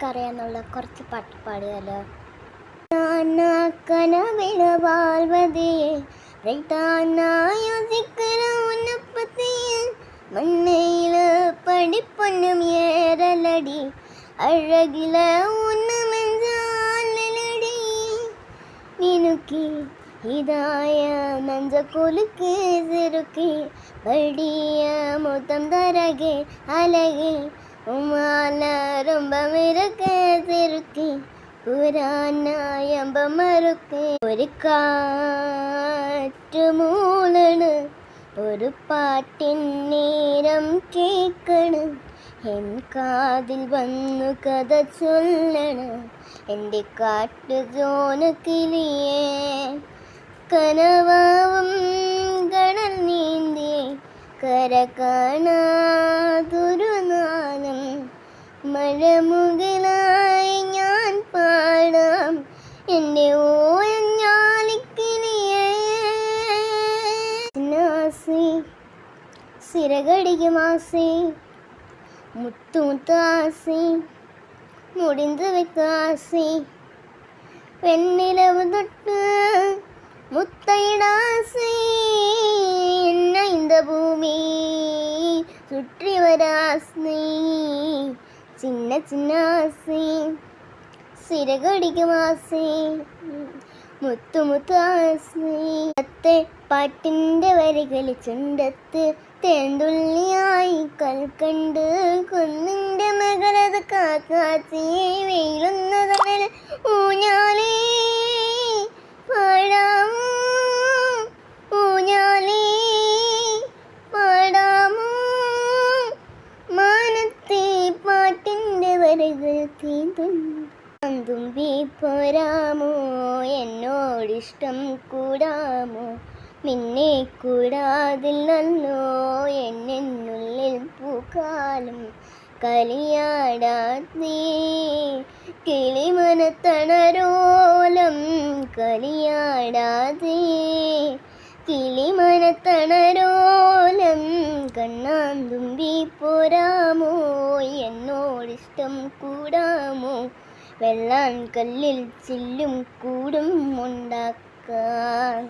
എനിക്കറിയാന്നുള്ള കുറച്ച് പാട്ട് പാടുകയല്ലോ. കനവില வாழ்வதையே யோசிக்கிற உன்னை பத்தியே மண்ணையில படிப்பொண்ணும் ஏறலடி அழகில உன்னு மெஞ்சாலடி மினுக்கி இதாய நஞ்ச கொலுக்கு சிறுக்கி படிய முத்தம் தரகே அழகே உமால ரொம்ப மிருக்க சிறுக்கி പുരാനായമ്പ മറുക്കേ ഒരു കാറ്റ് മൂളണ് ഒരു പാട്ടിൻ നേരം കേൾക്കണ് എൻ കാതിൽ വന്നു കഥ ചൊല്ലണ് എൻ്റെ കാട്ടു ജോനക്കിളിയേ കനവാവും കടൽ നീന്തി കര കാണാതൊരു നാളം മഴമുകിലായി ഞാൻ പാടാം എൻ്റെ ഓയഞ്ഞാലിക്കിളിയേ നാസി சிறகடிக்கும் ஆசை முத்து முத்து ஆசை முடிந்து வைக்க ஆசை வெண்ணிலவு தொட்டு முத்தையிட ஆசை என்ன இந்த பூமி சுற்றி வர ஆசை சின்ன சின்ன ஆசை சிறகடிக்கும் ஆசை മുത്തു മുത്തു ആസത്തെ പാട്ടിൻ്റെ വരികൾ ചുണ്ടത്ത് തേന്തുള്ളിയായി കൽക്കണ്ട് കുന്നിൻ്റെ മകളത് കാക്കാച്ചി വെയിലുന്ന തണൽ ഊഞ്ഞാലേ പാടാമോ ഊഞ്ഞാലേ പാടാമോ മാനത്തെ പാട്ടിൻ്റെ വരികൾ തീന്തുന്നു തുമ്പി പോരാമോ എന്നോടിഷ്ടം കൂടാമോ നിന്നെ കൂടാതില്ലല്ലോ എന്നുള്ളിൽ പൂക്കാലം കളിയാടാത്തേ കിളിമനത്തണരോലം കളിയാടാതേ കിളിമനത്തണരോലം കണ്ണാന്തുമ്പി പോരാമോ എന്നോടിഷ്ടം കൂടാമോ വെള്ളാൻ കല്ലിൽ ചില്ലും കൂടും ഉണ്ടാക്കാൻ